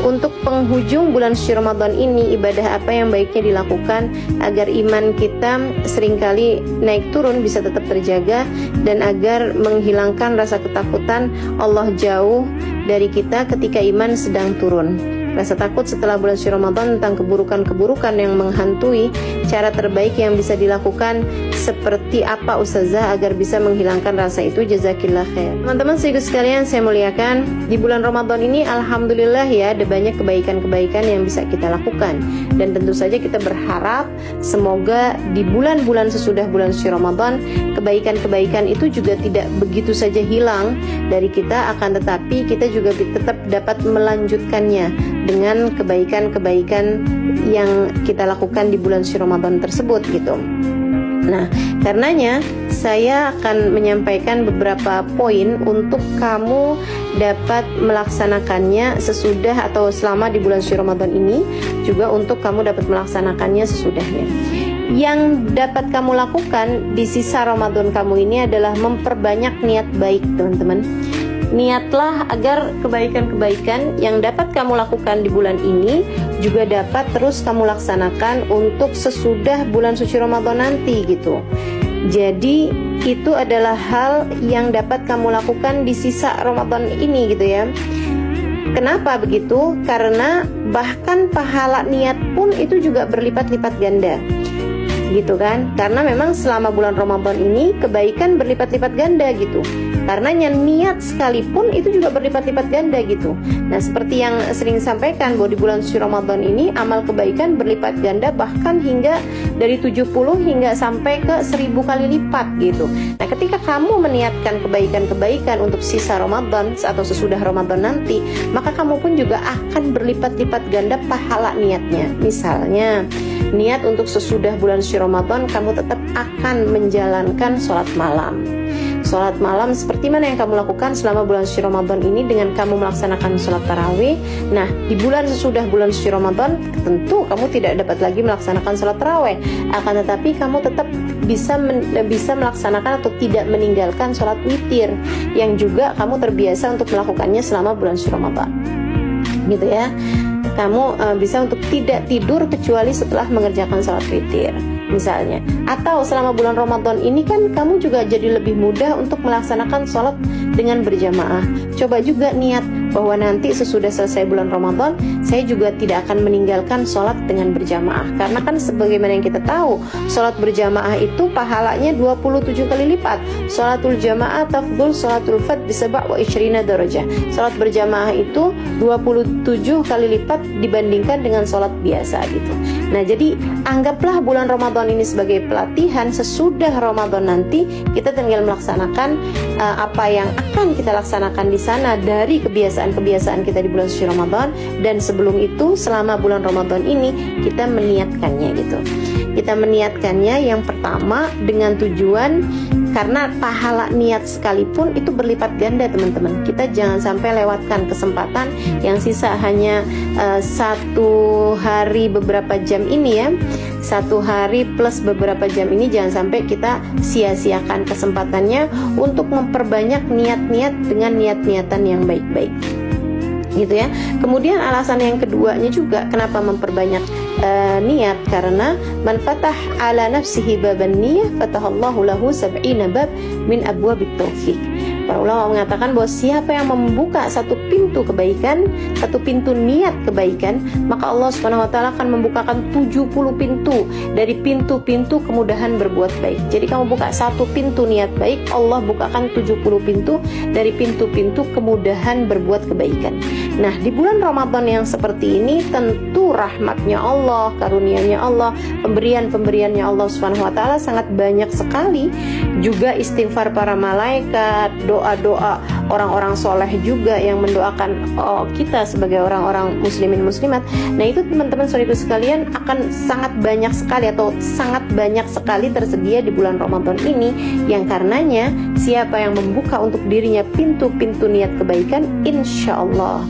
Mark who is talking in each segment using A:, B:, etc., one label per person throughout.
A: untuk penghujung bulan suci Ramadan ini, ibadah apa yang baiknya dilakukan agar iman kita seringkali naik turun bisa tetap terjaga, dan agar menghilangkan rasa ketakutan Allah jauh dari kita ketika iman sedang turun. Rasa takut setelah bulan suci Ramadan tentang keburukan-keburukan yang menghantui. Cara terbaik yang bisa dilakukan seperti apa Ustazah agar bisa menghilangkan rasa itu? Jazakillah khair. Teman-teman sekalian saya muliakan, di bulan Ramadan ini alhamdulillah ya ada banyak kebaikan-kebaikan yang bisa kita lakukan, dan tentu saja kita berharap semoga di bulan-bulan sesudah bulan suci Ramadan kebaikan-kebaikan itu juga tidak begitu saja hilang dari kita, akan tetapi kita juga tetap dapat melanjutkannya dengan kebaikan-kebaikan yang kita lakukan di bulan suci Ramadan tersebut gitu. Nah, karenanya saya akan menyampaikan beberapa poin untuk kamu dapat melaksanakannya sesudah atau selama di bulan suci Ramadan ini, juga untuk kamu dapat melaksanakannya sesudahnya. Yang dapat kamu lakukan di sisa Ramadan kamu ini adalah memperbanyak niat baik, teman-teman. Niatlah agar kebaikan-kebaikan yang dapat kamu lakukan di bulan ini juga dapat terus kamu laksanakan untuk sesudah bulan suci Ramadan nanti gitu. Jadi itu adalah hal yang dapat kamu lakukan di sisa Ramadan ini gitu ya. Kenapa begitu? Karena bahkan pahala niat pun itu juga berlipat-lipat ganda gitu kan. Karena memang selama bulan Ramadan ini kebaikan berlipat-lipat ganda gitu. Karenanya niat sekalipun itu juga berlipat-lipat ganda gitu. Nah, seperti yang sering disampaikan bahwa di bulan suci Ramadan ini amal kebaikan berlipat ganda, bahkan hingga dari 70 hingga sampai ke 1000 kali lipat gitu. Nah, ketika kamu meniatkan kebaikan-kebaikan untuk sisa Ramadan atau sesudah Ramadan nanti, maka kamu pun juga akan berlipat-lipat ganda pahala niatnya. Misalnya niat untuk sesudah bulan suci Ramadan kamu tetap akan menjalankan sholat malam. Sholat malam seperti mana yang kamu lakukan selama bulan suci Ramadan ini dengan kamu melaksanakan sholat tarawih. Nah, di bulan sesudah bulan suci Ramadan tentu kamu tidak dapat lagi melaksanakan sholat tarawih, akan tetapi kamu tetap bisa melaksanakan atau tidak meninggalkan sholat witir yang juga kamu terbiasa untuk melakukannya selama bulan suci Ramadan gitu ya. Kamu bisa untuk tidak tidur kecuali setelah mengerjakan sholat witir misalnya. Atau selama bulan Ramadan ini kan kamu juga jadi lebih mudah untuk melaksanakan sholat dengan berjamaah. Coba juga niat bahwa nanti sesudah selesai bulan Ramadan saya juga tidak akan meninggalkan sholat dengan berjamaah. Karena kan sebagaimana yang kita tahu, sholat berjamaah itu pahalanya 27 kali lipat. Sholatul jamaah tafdhul sholatul fard bisaba' wa isyrina darajah. Sholat berjamaah itu 27 kali lipat dibandingkan dengan sholat biasa gitu. Nah, jadi anggaplah bulan Ramadan ini sebagai pelatihan. Sesudah Ramadan nanti kita tinggal melaksanakan apa yang akan kita laksanakan di sana dari kebiasaan-kebiasaan kita di bulan suci Ramadan, dan sebelum itu selama bulan Ramadan ini kita meniatkannya gitu. Kita meniatkannya yang pertama dengan tujuan, karena pahala niat sekalipun itu berlipat ganda teman-teman. Kita jangan sampai lewatkan kesempatan yang sisa hanya satu hari beberapa jam ini ya. Satu hari plus beberapa jam ini jangan sampai kita sia-siakan kesempatannya untuk memperbanyak niat-niat dengan niat-niatan yang baik-baik gitu ya. Kemudian alasan yang keduanya juga kenapa memperbanyak niat, karena man fatah ala nafsihi baban niyah fatahallahu lahu sab'ina bab min abwabit taufiq. Para ulama mengatakan bahwa siapa yang membuka satu pintu kebaikan, satu pintu niat kebaikan, maka Allah Subhanahu wa taala akan membukakan 70 pintu dari pintu-pintu kemudahan berbuat baik. Jadi kamu buka satu pintu niat baik, Allah bukakan 70 pintu dari pintu-pintu kemudahan berbuat kebaikan. Nah, di bulan Ramadan yang seperti ini tentu rahmatnya Allah, karunia-Nya Allah, pemberian-pemberiannya Allah Subhanahu wa taala sangat banyak sekali. Juga istighfar para malaikat, doa-doa orang-orang soleh juga yang mendoakan kita sebagai orang-orang muslimin muslimat. Nah, itu teman-teman saudaraku sekalian akan sangat banyak sekali atau sangat banyak sekali tersedia di bulan Ramadan ini, yang karenanya siapa yang membuka untuk dirinya pintu-pintu niat kebaikan, insya Allah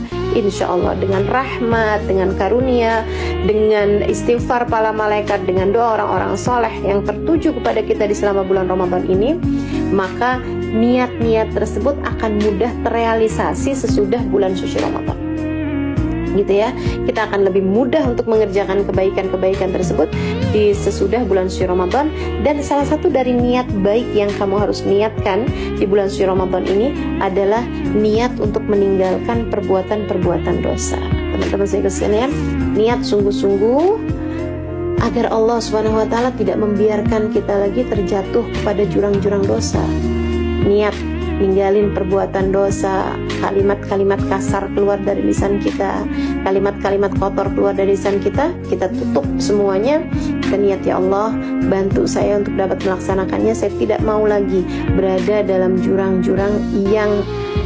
A: dengan rahmat, dengan karunia, dengan istighfar para malaikat, dengan doa orang-orang soleh yang tertuju kepada kita di selama bulan Ramadan ini, maka niat-niat tersebut akan mudah terrealisasi sesudah bulan suci Ramadan gitu ya. Kita akan lebih mudah untuk mengerjakan kebaikan-kebaikan tersebut di sesudah bulan suci Ramadan. Dan salah satu dari niat baik yang kamu harus niatkan di bulan suci Ramadan ini adalah niat untuk meninggalkan perbuatan-perbuatan dosa. Teman-teman sekalian, niat sungguh-sungguh agar Allah Subhanahu wa taala tidak membiarkan kita lagi terjatuh kepada jurang-jurang dosa. Niat ninggalin perbuatan dosa, kalimat-kalimat kasar keluar dari lisan kita, kalimat-kalimat kotor keluar dari lisan kita tutup semuanya. Kita niat, ya Allah, bantu saya untuk dapat melaksanakannya. Saya tidak mau lagi berada dalam jurang-jurang yang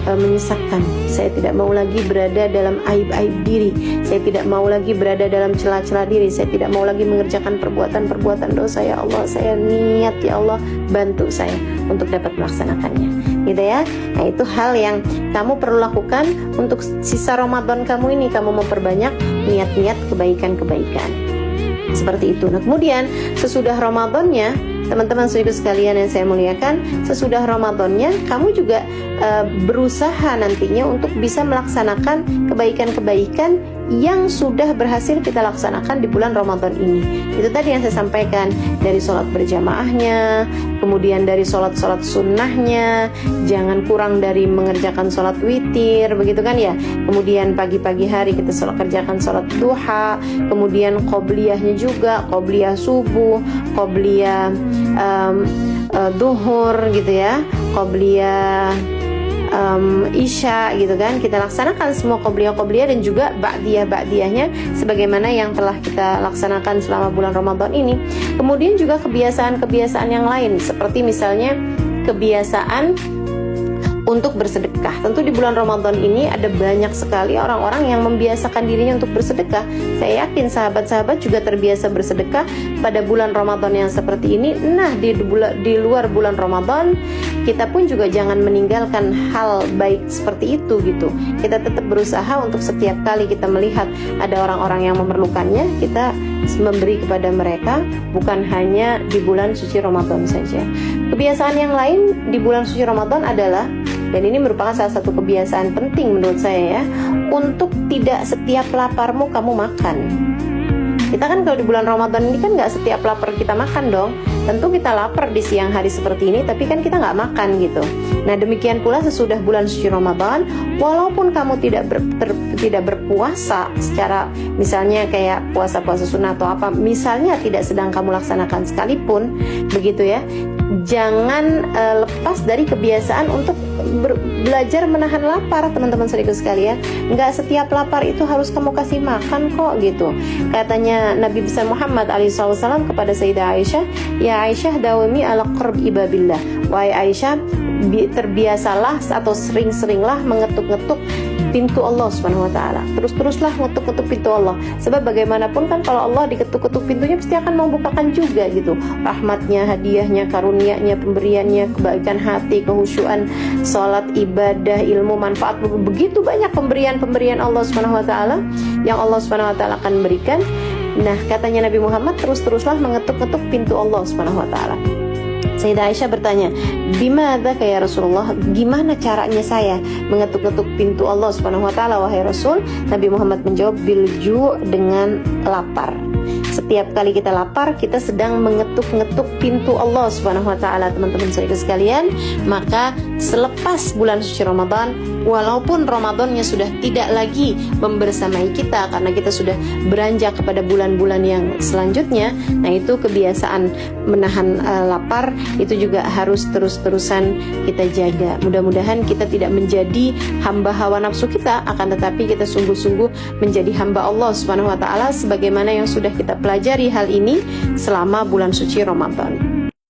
A: menyesatkan. Saya tidak mau lagi berada dalam aib-aib diri. Saya tidak mau lagi berada dalam celah-celah diri. Saya tidak mau lagi mengerjakan perbuatan-perbuatan dosa. Ya Allah, saya niat, ya Allah, bantu saya untuk dapat melaksanakannya, gitu ya. Nah, itu hal yang kamu perlu lakukan untuk sisa Ramadan kamu ini. Kamu memperbanyak niat-niat kebaikan-kebaikan seperti itu. Nah, kemudian sesudah Ramadannya, teman-teman saudara sekalian yang saya muliakan, sesudah Ramadannya kamu juga berusaha nantinya untuk bisa melaksanakan kebaikan-kebaikan yang sudah berhasil kita laksanakan di bulan Ramadan ini. Itu tadi yang saya sampaikan, dari sholat berjamaahnya, kemudian dari sholat-sholat sunnahnya, jangan kurang dari mengerjakan sholat witir, begitu kan ya. Kemudian pagi-pagi hari kita kerjakan sholat duha, kemudian qobliyahnya juga, qobliyah subuh, qobliyah duhur gitu ya, qobliyah isya gitu kan. Kita laksanakan semua qobliyah-qobliyah dan juga ba'diyah-ba'diyahnya sebagaimana yang telah kita laksanakan selama bulan Ramadan ini. Kemudian juga kebiasaan-kebiasaan yang lain, seperti misalnya kebiasaan untuk bersedekah. Tentu di bulan Ramadan ini ada banyak sekali orang-orang yang membiasakan dirinya untuk bersedekah. Saya yakin sahabat-sahabat juga terbiasa bersedekah pada bulan Ramadan yang seperti ini. Nah, di luar bulan Ramadan, kita pun juga jangan meninggalkan hal baik seperti itu gitu. Kita tetap berusaha untuk setiap kali kita melihat ada orang-orang yang memerlukannya, kita memberi kepada mereka, bukan hanya di bulan suci Ramadan saja. Kebiasaan yang lain di bulan suci Ramadan adalah, dan ini merupakan salah satu kebiasaan penting menurut saya ya, untuk tidak setiap laparmu kamu makan. Kita kan kalau di bulan Ramadan ini kan nggak setiap lapar kita makan dong. Tentu kita lapar di siang hari seperti ini, tapi kan kita nggak makan gitu. Nah, demikian pula sesudah bulan suci Ramadan, walaupun kamu tidak berpuasa secara misalnya kayak puasa-puasa sunnah atau apa, misalnya tidak sedang kamu laksanakan sekalipun, begitu ya, jangan lepas dari kebiasaan untuk belajar menahan lapar, teman-teman saudara sekalian. Nggak setiap lapar itu harus kamu kasih makan kok gitu. Katanya Nabi besar Muhammad SAW kepada Sayyidah Aisyah, ya Aisyah, dawami ala qurb ibabillah. Wahai Aisyah, terbiasalah atau sering-seringlah mengetuk-ngetuk pintu Allah Subhanahu wa taala. Terus-teruslah ngetuk-ngetuk pintu Allah. Sebab bagaimanapun kan kalau Allah diketuk-ketuk pintunya pasti akan membukakan juga gitu. Rahmatnya, hadiahnya, karunia-nya, pemberiannya, kebaikan hati, kehusyuan, salat, ibadah, ilmu, manfaat, begitu banyak pemberian-pemberian Allah Subhanahu wa taala yang Allah Subhanahu wa taala akan berikan. Nah, katanya Nabi Muhammad, terus-teruslah mengetuk-ketuk pintu Allah Subhanahu wa taala. Sayyidah Aisyah bertanya, "Bimadza ya Rasulullah?" Gimana caranya saya mengetuk-ketuk pintu Allah Subhanahu wa taala wahai Rasul? Nabi Muhammad menjawab, "Bilju", dengan lapar. Setiap kali kita lapar, kita sedang mengetuk-ngetuk pintu Allah Subhanahu wa taala, teman-teman saudara sekalian. Maka selepas bulan suci Ramadan, walaupun Ramadannya sudah tidak lagi membersamai kita karena kita sudah beranjak kepada bulan-bulan yang selanjutnya, nah itu kebiasaan menahan lapar itu juga harus terus-terusan kita jaga. Mudah-mudahan kita tidak menjadi hamba hawa nafsu kita, akan tetapi kita sungguh-sungguh menjadi hamba Allah Subhanahu wa taala sebagaimana yang sudah kita pelajari hal ini selama bulan suci Ramadan.